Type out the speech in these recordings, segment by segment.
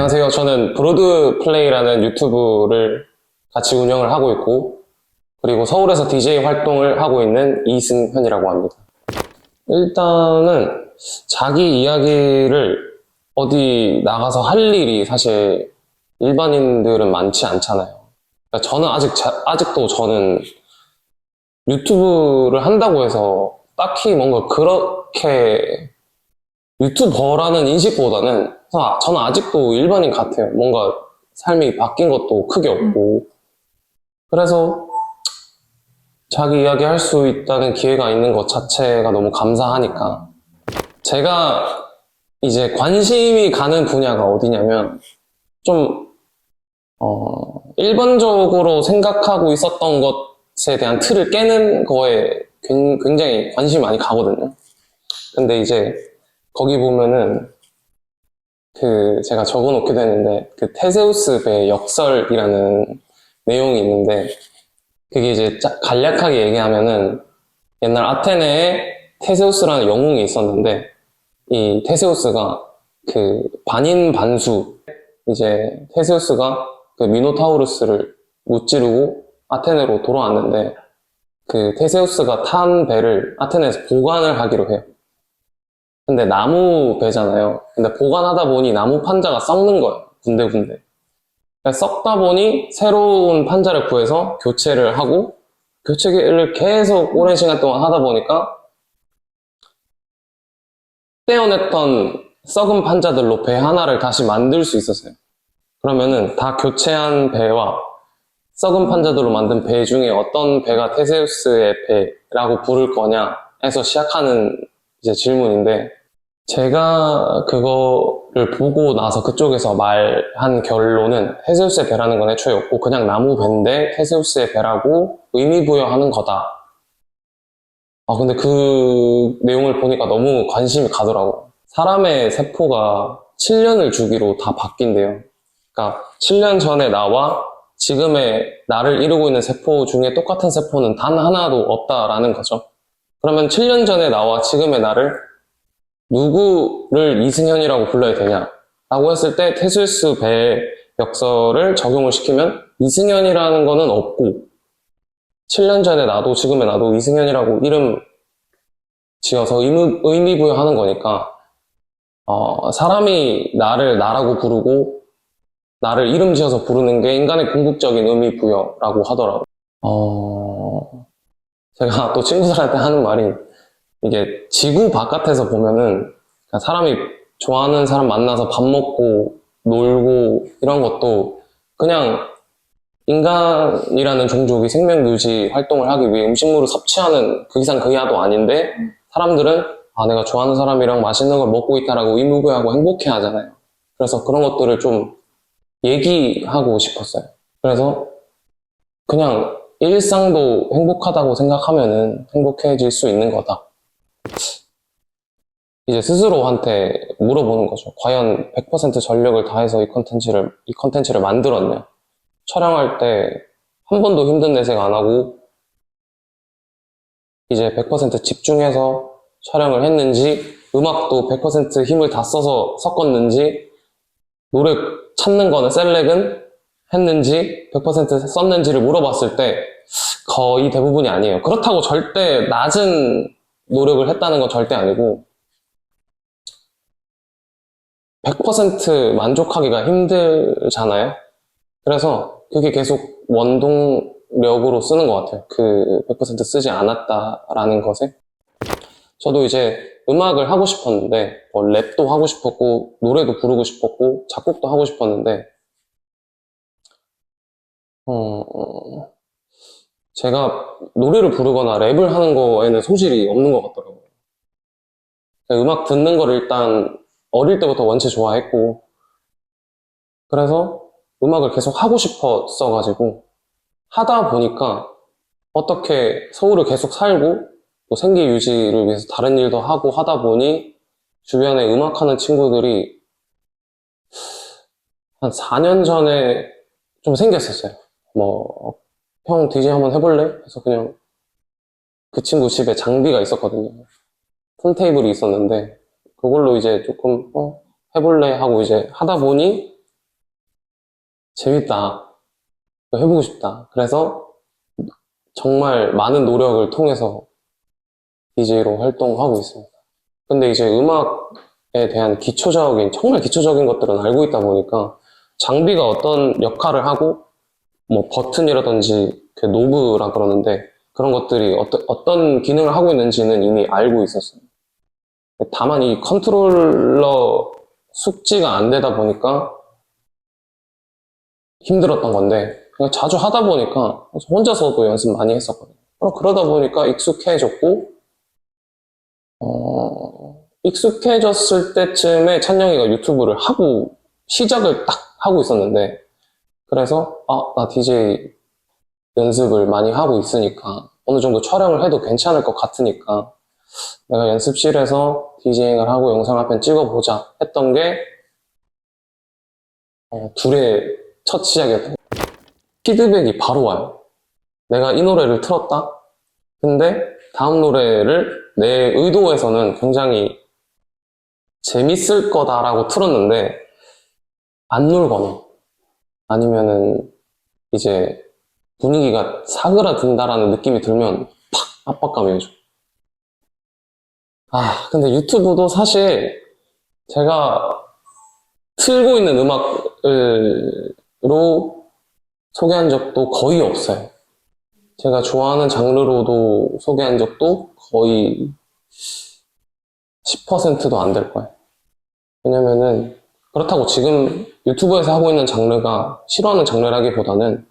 안녕하세요. 저는 브로드플레이라는 유튜브를 같이 운영을 하고 있고, 그리고 서울에서 DJ 활동을 하고 있는 이승현이라고 합니다. 일단은 자기 이야기를 어디 나가서 할 일이 사실 일반인들은 많지 않잖아요. 그러니까 저는 아직도 저는 유튜브를 한다고 해서 딱히 뭔가 그렇게 유튜버라는 인식보다는 저는 아직도 일반인 같아요. 뭔가 삶이 바뀐 것도 크게 없고. 그래서 자기 이야기 할 수 있다는 기회가 있는 것 자체가 너무 감사하니까. 제가 이제 관심이 가는 분야가 어디냐면, 좀, 일반적으로 생각하고 있었던 것에 대한 틀을 깨는 거에 굉장히 관심이 많이 가거든요. 근데 이제 거기 보면은 제가 적어놓게 되는데 테세우스 배 역설이라는 내용이 있는데, 그게 이제 간략하게 얘기하면은 옛날 아테네에 테세우스라는 영웅이 있었는데, 이 테세우스가 반인반수, 이제 테세우스가 미노타우루스를 무찌르고 아테네로 돌아왔는데, 테세우스가 탄 배를 아테네에서 보관을 하기로 해요. 근데 나무 배잖아요. 근데 보관하다 보니 나무 판자가 썩는 거예요. 군데군데. 썩다 보니 새로운 판자를 구해서 교체를 하고, 교체를 계속 오랜 시간 동안 하다 보니까 떼어냈던 썩은 판자들로 배 하나를 다시 만들 수 있었어요. 그러면은 다 교체한 배와 썩은 판자들로 만든 배 중에 어떤 배가 테세우스의 배라고 부를 거냐 해서 시작하는 이제 질문인데, 제가 그거를 보고 나서 그쪽에서 말한 결론은 테세우스의 배라는 건 애초에 없고 그냥 나무 배인데 테세우스의 배라고 의미 부여하는 거다. 근데 그 내용을 보니까 너무 관심이 가더라고요. 사람의 세포가 7년을 주기로 다 바뀐대요. 그러니까 7년 전에 나와 지금의 나를 이루고 있는 세포 중에 똑같은 세포는 단 하나도 없다라는 거죠. 그러면 7년 전에 나와 지금의 나를 누구를 이승현이라고 불러야 되냐 라고 했을 때 테세우스 배 역설을 적용을 시키면 이승현이라는 거는 없고, 7년 전에 나도 지금의 나도 이승현이라고 이름 지어서 의미 부여하는 거니까, 사람이 나를 나라고 부르고 나를 이름 지어서 부르는 게 인간의 궁극적인 의미 부여라고 하더라고요. 제가 또 친구들한테 하는 말이, 이게 지구 바깥에서 보면은 사람이 좋아하는 사람 만나서 밥 먹고 놀고 이런 것도 그냥 인간이라는 종족이 생명 유지 활동을 하기 위해 음식물을 섭취하는 그 이상 그 이하도 아닌데, 사람들은 내가 좋아하는 사람이랑 맛있는 걸 먹고 있다라고 의무부여하고 행복해 하잖아요. 그래서 그런 것들을 좀 얘기하고 싶었어요. 그래서 그냥 일상도 행복하다고 생각하면은 행복해질 수 있는 거다. 이제 스스로한테 물어보는 거죠. 과연 100% 전력을 다해서 이 컨텐츠를 만들었냐? 촬영할 때 한 번도 힘든 내색 안 하고 이제 100% 집중해서 촬영을 했는지, 음악도 100% 힘을 다 써서 섞었는지, 노래 찾는 거는 셀렉은 했는지 100% 썼는지를 물어봤을 때 거의 대부분이 아니에요. 그렇다고 절대 낮은 노력을 했다는 건 절대 아니고, 100% 만족하기가 힘들잖아요. 그래서 그게 계속 원동력으로 쓰는 것 같아요. 100% 쓰지 않았다라는 것에. 저도 이제 음악을 하고 싶었는데, 랩도 하고 싶었고, 노래도 부르고 싶었고, 작곡도 하고 싶었는데, 제가 노래를 부르거나 랩을 하는 거에는 소질이 없는 것 같더라고요. 음악 듣는 거를 일단 어릴 때부터 원체 좋아했고, 그래서 음악을 계속 하고 싶었어가지고, 하다 보니까 어떻게 서울을 계속 살고 또 생계 유지를 위해서 다른 일도 하고 하다 보니 주변에 음악하는 친구들이 한 4년 전에 좀 생겼었어요. 형 DJ 한번 해볼래? 그래서 그냥 그 친구 집에 장비가 있었거든요. 턴테이블이 있었는데 그걸로 이제 조금 해볼래 하고 이제 하다 보니 재밌다. 해보고 싶다. 그래서 정말 많은 노력을 통해서 DJ로 활동하고 있습니다. 근데 이제 음악에 대한 정말 기초적인 것들은 알고 있다 보니까 장비가 어떤 역할을 하고, 뭐 버튼이라든지 그 노브라 그러는데 그런 것들이 어떤 기능을 하고 있는지는 이미 알고 있었어요. 다만 이 컨트롤러 숙지가 안 되다 보니까 힘들었던 건데, 그냥 자주 하다 보니까 혼자서도 연습 많이 했었거든요. 그러다 보니까 익숙해졌고, 익숙해졌을 때쯤에 찬영이가 유튜브를 시작을 딱 하고 있었는데, 그래서, 나 DJ 연습을 많이 하고 있으니까, 어느 정도 촬영을 해도 괜찮을 것 같으니까, 내가 연습실에서 디제잉을 하고 영상 한 편 찍어보자 했던 게, 둘의 첫 시작이었던 피드백이 바로 와요. 내가 이 노래를 틀었다? 근데 다음 노래를 내 의도에서는 굉장히 재밌을 거다라고 틀었는데 안 놀거나 아니면은 이제 분위기가 사그라든다라는 느낌이 들면 팍 압박감이 오죠. 근데 유튜브도 사실 제가 틀고 있는 음악으로 소개한 적도 거의 없어요. 제가 좋아하는 장르로도 소개한 적도 거의 10%도 안 될 거예요. 왜냐면은 그렇다고 지금 유튜브에서 하고 있는 장르가 싫어하는 장르라기보다는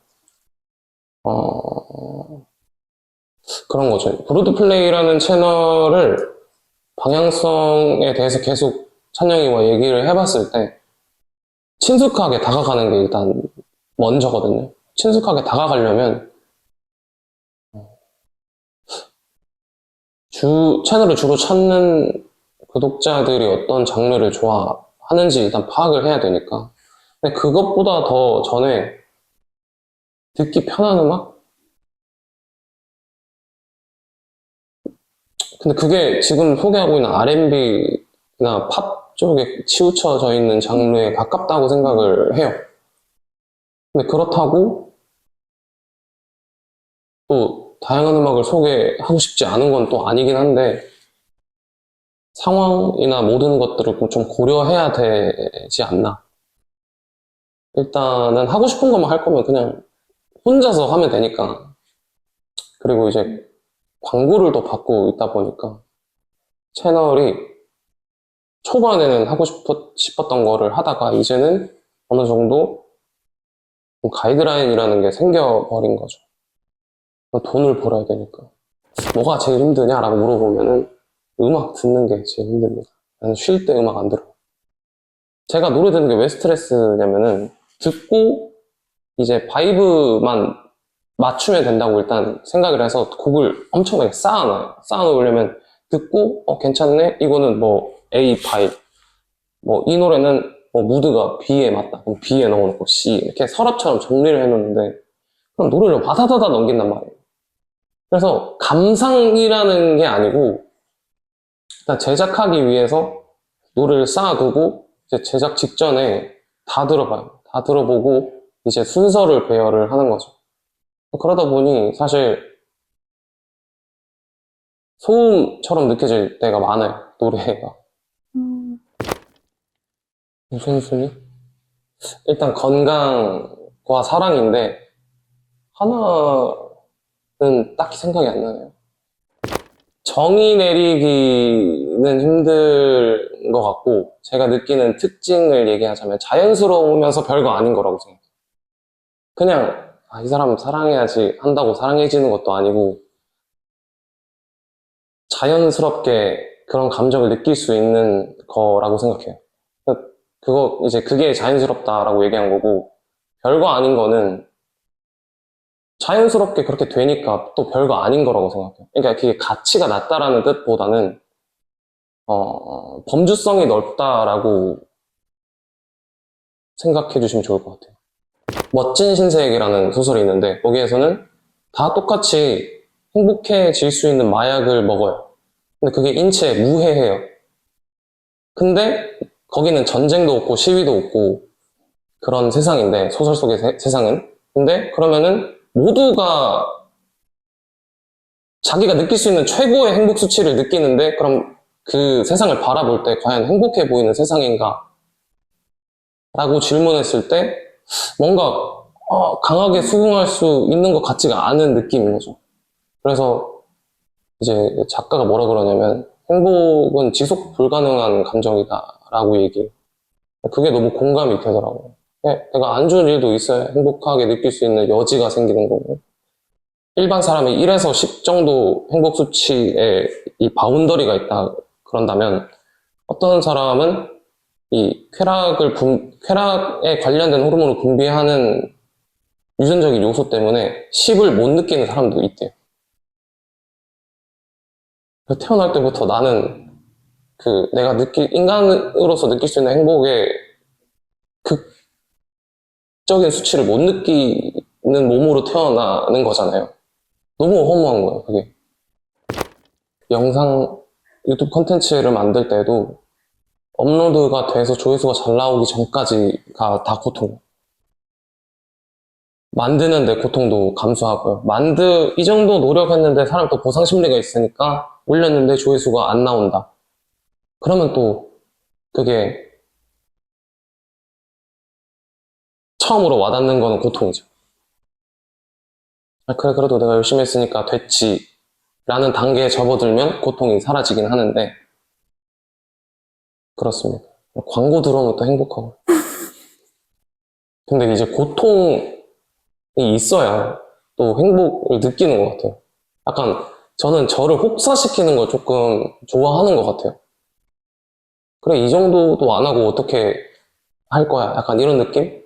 그런 거죠. 브로드플레이라는 채널을 방향성에 대해서 계속 찬영이와 얘기를 해봤을 때 친숙하게 다가가는 게 일단 먼저거든요. 친숙하게 다가가려면 채널을 주로 찾는 구독자들이 어떤 장르를 좋아하는지 일단 파악을 해야 되니까. 근데 그것보다 더 전에 듣기 편한 음악? 근데 그게 지금 소개하고 있는 R&B나 팝 쪽에 치우쳐져 있는 장르에 가깝다고 생각을 해요. 근데 그렇다고 또 다양한 음악을 소개하고 싶지 않은 건 또 아니긴 한데 상황이나 모든 것들을 좀 고려해야 되지 않나. 일단은 하고 싶은 것만 할 거면 그냥 혼자서 하면 되니까. 그리고 이제 광고를 또 받고 있다 보니까 채널이 초반에는 하고 싶었던 거를 하다가 이제는 어느 정도 가이드라인이라는 게 생겨버린 거죠. 돈을 벌어야 되니까. 뭐가 제일 힘드냐라고 물어보면은 음악 듣는 게 제일 힘듭니다. 나는 쉴 때 음악 안 들어. 제가 노래 듣는 게 왜 스트레스냐면은 듣고 이제 바이브만 맞추면 된다고 일단 생각을 해서 곡을 엄청나게 쌓아놔요. 쌓아놓으려면 듣고 괜찮네? 이거는 뭐 A 파일, 뭐 이 노래는 뭐 무드가 B에 맞다. 그럼 B에 넣어놓고 C 이렇게 서랍처럼 정리를 해놓는데 그럼 노래를 와다다다 넘긴단 말이에요. 그래서 감상이라는 게 아니고 일단 제작하기 위해서 노래를 쌓아두고 이제 제작 직전에 다 들어봐요. 다 들어보고 이제 순서를 배열을 하는 거죠. 그러다 보니 사실 소음처럼 느껴질 때가 많아요. 노래가. 우선순위? 일단 건강과 사랑인데 하나는 딱히 생각이 안 나네요. 정의 내리기는 힘든 것 같고 제가 느끼는 특징을 얘기하자면 자연스러우면서 별거 아닌 거라고 생각해요. 그냥 이 사람 사랑해야지 한다고 사랑해지는 것도 아니고 자연스럽게 그런 감정을 느낄 수 있는 거라고 생각해요. 그게 자연스럽다라고 얘기한 거고 별거 아닌 거는 자연스럽게 그렇게 되니까 또 별거 아닌 거라고 생각해요. 그러니까 그게 가치가 낮다라는 뜻보다는 범주성이 넓다라고 생각해 주시면 좋을 것 같아요. 멋진 신세계라는 소설이 있는데 거기에서는 다 똑같이 행복해질 수 있는 마약을 먹어요. 근데 그게 인체에 무해해요. 근데 거기는 전쟁도 없고 시위도 없고 그런 세상인데, 소설 속의 세상은. 근데 그러면은 모두가 자기가 느낄 수 있는 최고의 행복 수치를 느끼는데, 그럼 그 세상을 바라볼 때 과연 행복해 보이는 세상인가? 라고 질문했을 때 뭔가 강하게 수긍할 수 있는 것 같지가 않은 느낌인 거죠. 그래서 이제 작가가 뭐라 그러냐면 행복은 지속 불가능한 감정이다 라고 얘기해요. 그게 너무 공감이 되더라고요. 내가 안 좋은 일도 있어야 행복하게 느낄 수 있는 여지가 생기는 거고, 일반 사람이 1에서 10 정도 행복 수치에 이 바운더리가 있다 그런다면 어떤 사람은 이 쾌락에 관련된 호르몬을 분비하는 유전적인 요소 때문에 10을 못 느끼는 사람도 있대요. 태어날 때부터 나는 내가 인간으로서 느낄 수 있는 행복의 극적인 수치를 못 느끼는 몸으로 태어나는 거잖아요. 너무 허무한 거예요, 그게. 유튜브 콘텐츠를 만들 때도 업로드가 돼서 조회수가 잘 나오기 전까지가 다 고통. 만드는데 고통도 감수하고요. 이 정도 노력했는데 사람 또 보상 심리가 있으니까 올렸는데 조회수가 안 나온다. 그러면 또 그게 처음으로 와닿는 거는 고통이죠. 그래, 그래도 내가 열심히 했으니까 됐지. 라는 단계에 접어들면 고통이 사라지긴 하는데, 그렇습니다. 광고 들어오면 또 행복하고. 근데 이제 고통이 있어야 또 행복을 느끼는 것 같아요. 약간 저는 저를 혹사시키는 걸 조금 좋아하는 것 같아요. 그래, 이 정도도 안 하고 어떻게 할 거야? 약간 이런 느낌?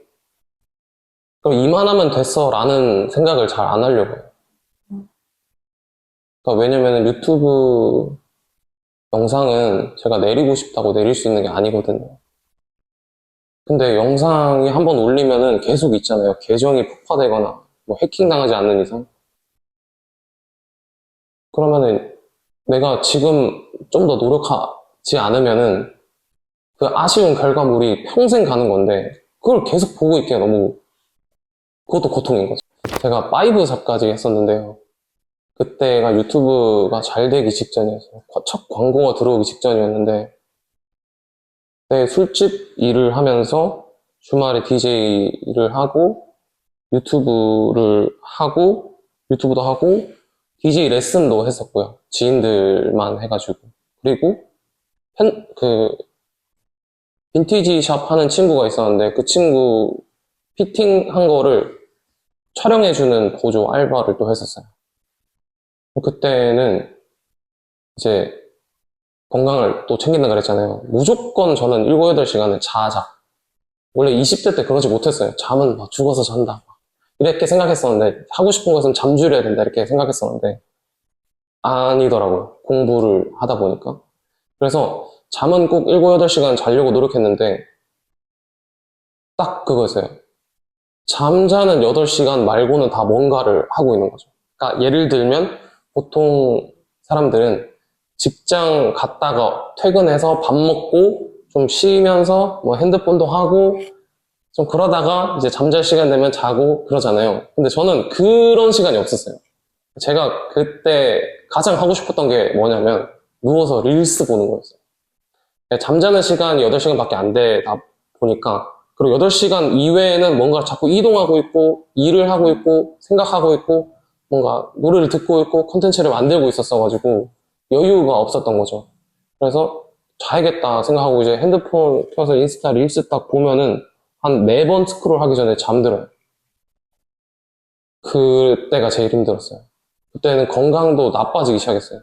그럼 이만하면 됐어 라는 생각을 잘 안 하려고 해요. 그러니까 왜냐면 유튜브 영상은 제가 내리고 싶다고 내릴 수 있는 게 아니거든요. 근데 영상이 한번 올리면은 계속 있잖아요. 계정이 폭파되거나 뭐 해킹 당하지 않는 이상. 그러면은 내가 지금 좀 더 노력하지 않으면은 그 아쉬운 결과물이 평생 가는 건데 그걸 계속 보고 있기가 너무 그것도 고통인 거죠. 제가 5삽까지 했었는데요. 그때가 유튜브가 잘 되기 직전이었어요. 첫 광고가 들어오기 직전이었는데 내 술집 일을 하면서 주말에 DJ를 하고 유튜브도 하고 DJ 레슨도 했었고요. 지인들만 해가지고. 그리고 빈티지 샵 하는 친구가 있었는데 그 친구 피팅한 거를 촬영해주는 보조 알바를 또 했었어요. 그때는 이제 건강을 또 챙긴다 그랬잖아요. 무조건 저는 7, 8시간을 자자. 원래 20대 때 그러지 못했어요. 잠은 막 죽어서 잔다. 이렇게 생각했었는데, 하고 싶은 것은 잠줄여야 된다. 이렇게 생각했었는데, 아니더라고요. 공부를 하다 보니까. 그래서 잠은 꼭 7, 8시간 자려고 노력했는데, 딱 그거였어요. 잠자는 8시간 말고는 다 뭔가를 하고 있는 거죠. 그러니까 예를 들면, 보통 사람들은 직장 갔다가 퇴근해서 밥 먹고 좀 쉬면서 뭐 핸드폰도 하고 좀 그러다가 이제 잠잘 시간 되면 자고 그러잖아요. 근데 저는 그런 시간이 없었어요. 제가 그때 가장 하고 싶었던 게 뭐냐면 누워서 릴스 보는 거였어요. 잠자는 시간이 8시간밖에 안 되다 보니까 그리고 8시간 이외에는 뭔가 자꾸 이동하고 있고 일을 하고 있고 생각하고 있고 뭔가 노래를 듣고 있고 콘텐츠를 만들고 있었어가지고 여유가 없었던 거죠. 그래서 자야겠다 생각하고 이제 핸드폰 켜서 인스타 릴스 딱 보면은 한 4번 스크롤 하기 전에 잠들어요. 그때가 제일 힘들었어요. 그때는 건강도 나빠지기 시작했어요.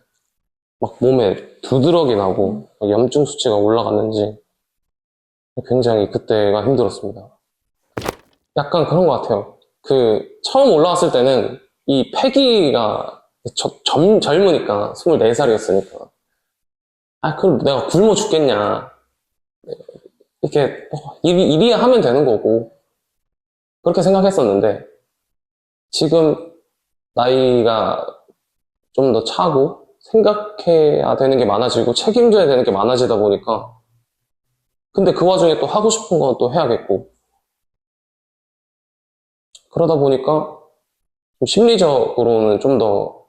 막 몸에 두드러기 나고 염증 수치가 올라갔는지 굉장히 그때가 힘들었습니다. 약간 그런 것 같아요. 처음 올라왔을 때는 이 패기가 젊으니까 24살이었으니까 그럼 내가 굶어 죽겠냐 이렇게 일이야 하면 되는 거고 그렇게 생각했었는데 지금 나이가 좀 더 차고 생각해야 되는 게 많아지고 책임져야 되는 게 많아지다 보니까 근데 그 와중에 또 하고 싶은 건 또 해야겠고 그러다 보니까 좀 심리적으로는 좀 더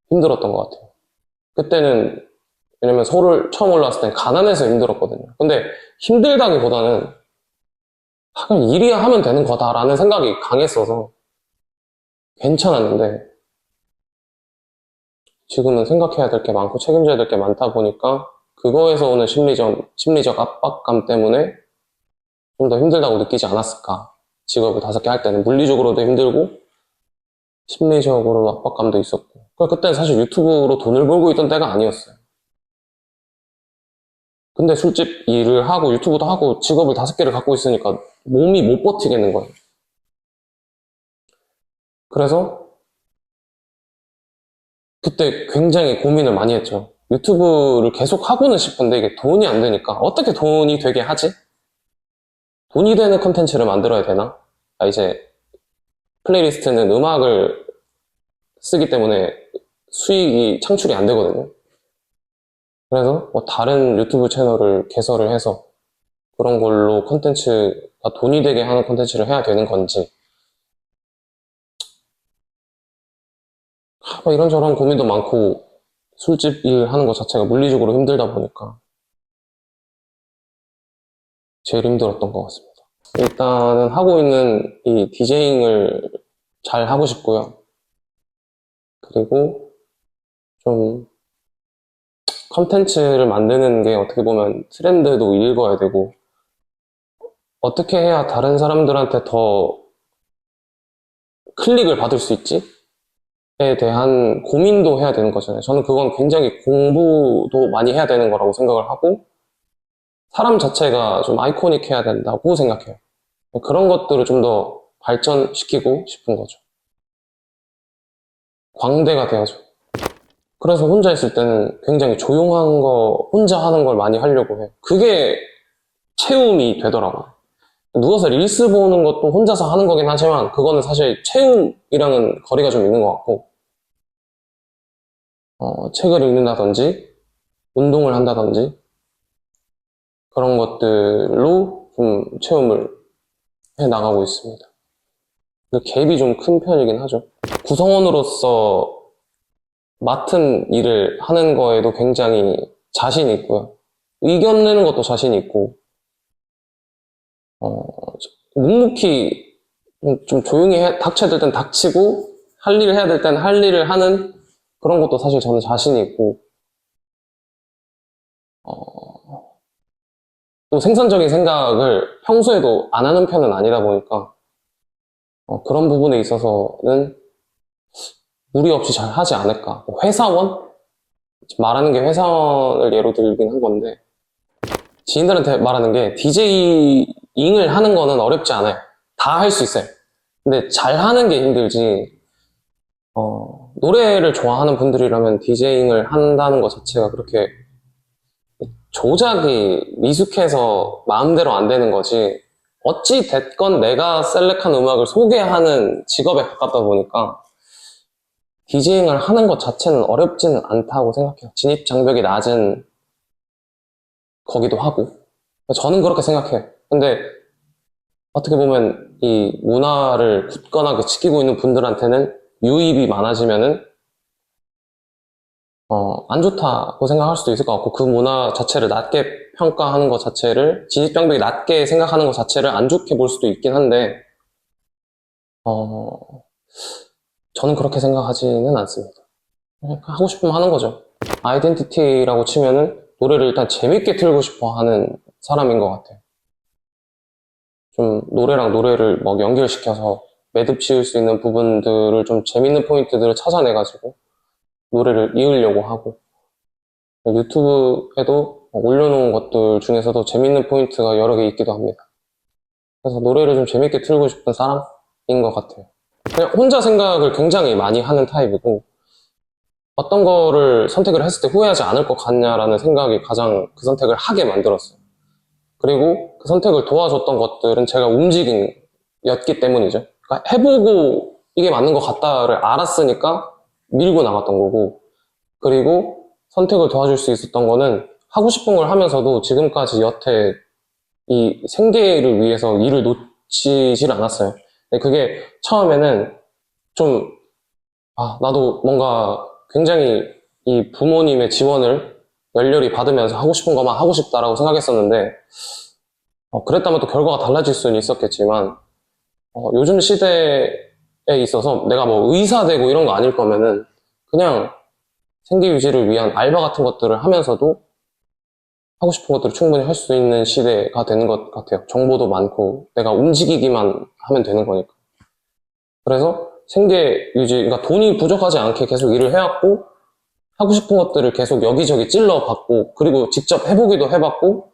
힘들었던 것 같아요. 그때는 왜냐면 서울 처음 올라왔을 때 가난해서 힘들었거든요. 근데 힘들다기보다는 그냥 일이야 하면 되는 거다라는 생각이 강했어서 괜찮았는데 지금은 생각해야 될 게 많고 책임져야 될 게 많다 보니까 그거에서 오는 심리적 압박감 때문에 좀 더 힘들다고 느끼지 않았을까. 직업을 5개 할 때는 물리적으로도 힘들고 심리적으로 압박감도 있었고. 그때는 사실 유튜브로 돈을 벌고 있던 때가 아니었어요. 근데 술집 일을 하고 유튜브도 하고 직업을 5개를 갖고 있으니까 몸이 못 버티겠는 거예요. 그래서 그때 굉장히 고민을 많이 했죠. 유튜브를 계속 하고는 싶은데 이게 돈이 안 되니까 어떻게 돈이 되게 하지? 돈이 되는 컨텐츠를 만들어야 되나? 이제 플레이리스트는 음악을 쓰기 때문에 수익이 창출이 안 되거든요. 그래서 뭐 다른 유튜브 채널을 개설을 해서 그런 걸로 컨텐츠가 돈이 되게 하는 컨텐츠를 해야 되는 건지 뭐 이런저런 고민도 많고 술집 일 하는 것 자체가 물리적으로 힘들다 보니까 제일 힘들었던 것 같습니다. 일단은 하고 있는 이 디제잉을 잘 하고 싶고요. 그리고 좀 컨텐츠를 만드는 게 어떻게 보면 트렌드도 읽어야 되고 어떻게 해야 다른 사람들한테 더 클릭을 받을 수 있지? 에 대한 고민도 해야 되는 거잖아요. 저는 그건 굉장히 공부도 많이 해야 되는 거라고 생각을 하고 사람 자체가 좀 아이코닉해야 된다고 생각해요. 그런 것들을 좀 더 발전시키고 싶은 거죠. 광대가 돼야죠. 그래서 혼자 있을 때는 굉장히 조용한 거, 혼자 하는 걸 많이 하려고 해요. 그게 채움이 되더라고요. 누워서 릴스 보는 것도 혼자서 하는 거긴 하지만 그거는 사실 채움이랑은 거리가 좀 있는 것 같고 책을 읽는다든지 운동을 한다든지 그런 것들로 좀 체험을 해 나가고 있습니다. 그 갭이 좀 큰 편이긴 하죠. 구성원으로서 맡은 일을 하는 거에도 굉장히 자신이 있고요. 의견 내는 것도 자신이 있고, 묵묵히 좀 조용히 닥쳐야 될 땐 닥치고, 할 일을 해야 될 땐 할 일을 하는 그런 것도 사실 저는 자신이 있고, 또 생산적인 생각을 평소에도 안 하는 편은 아니다 보니까, 그런 부분에 있어서는 무리 없이 잘 하지 않을까. 회사원? 말하는 게 회사원을 예로 들긴 한 건데, 지인들한테 말하는 게 DJ잉을 하는 거는 어렵지 않아요. 다 할 수 있어요. 근데 잘 하는 게 힘들지, 노래를 좋아하는 분들이라면 DJ잉을 한다는 것 자체가 그렇게 조작이 미숙해서 마음대로 안 되는 거지, 어찌 됐건 내가 셀렉한 음악을 소개하는 직업에 가깝다 보니까 디제잉을 하는 것 자체는 어렵지는 않다고 생각해요. 진입 장벽이 낮은 거기도 하고. 저는 그렇게 생각해요. 근데 어떻게 보면 이 문화를 굳건하게 지키고 있는 분들한테는 유입이 많아지면은 안 좋다고 생각할 수도 있을 것 같고 그 문화 자체를 낮게 평가하는 것 자체를 진입 장벽이 낮게 생각하는 것 자체를 안 좋게 볼 수도 있긴 한데 저는 그렇게 생각하지는 않습니다. 그냥 하고 싶으면 하는 거죠. 아이덴티티라고 치면은 노래를 일단 재밌게 틀고 싶어 하는 사람인 것 같아요. 좀 노래랑 노래를 막 연결시켜서 매듭 지을 수 있는 부분들을 좀 재밌는 포인트들을 찾아내가지고 노래를 이으려고 하고 유튜브에도 올려놓은 것들 중에서도 재밌는 포인트가 여러 개 있기도 합니다. 그래서 노래를 좀 재밌게 틀고 싶은 사람인 것 같아요. 그냥 혼자 생각을 굉장히 많이 하는 타입이고 어떤 거를 선택을 했을 때 후회하지 않을 것 같냐라는 생각이 가장 그 선택을 하게 만들었어요. 그리고 그 선택을 도와줬던 것들은 제가 움직임이었기 때문이죠. 그러니까 해보고 이게 맞는 것 같다를 알았으니까 밀고 나갔던 거고 그리고 선택을 도와줄 수 있었던 거는 하고 싶은 걸 하면서도 지금까지 여태 이 생계를 위해서 일을 놓치질 않았어요. 근데 그게 처음에는 좀, 나도 뭔가 굉장히 이 부모님의 지원을 열렬히 받으면서 하고 싶은 것만 하고 싶다라고 생각했었는데, 그랬다면 또 결과가 달라질 수는 있었겠지만, 요즘 시대에 있어서 내가 뭐 의사 되고 이런 거 아닐 거면은, 그냥 생계 유지를 위한 알바 같은 것들을 하면서도 하고 싶은 것들을 충분히 할 수 있는 시대가 되는 것 같아요. 정보도 많고, 내가 움직이기만 하면 되는 거니까. 그래서 생계 유지, 그러니까 돈이 부족하지 않게 계속 일을 해왔고, 하고 싶은 것들을 계속 여기저기 찔러봤고, 그리고 직접 해보기도 해봤고,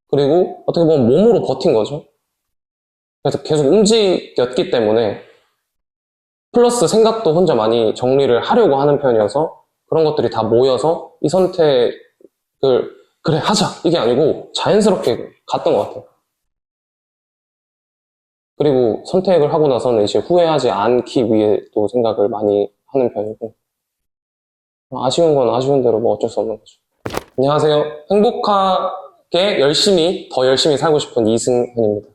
그리고 어떻게 보면 몸으로 버틴 거죠. 그래서 계속 움직였기 때문에, 플러스 생각도 혼자 많이 정리를 하려고 하는 편이어서, 그런 것들이 다 모여서 이 선택을, 그래, 하자! 이게 아니고 자연스럽게 갔던 것 같아요. 그리고 선택을 하고 나서는 이제 후회하지 않기 위해 또 생각을 많이 하는 편이고, 아쉬운 건 아쉬운 대로 뭐 어쩔 수 없는 거죠. 안녕하세요. 행복하게 열심히, 더 열심히 살고 싶은 이승현입니다.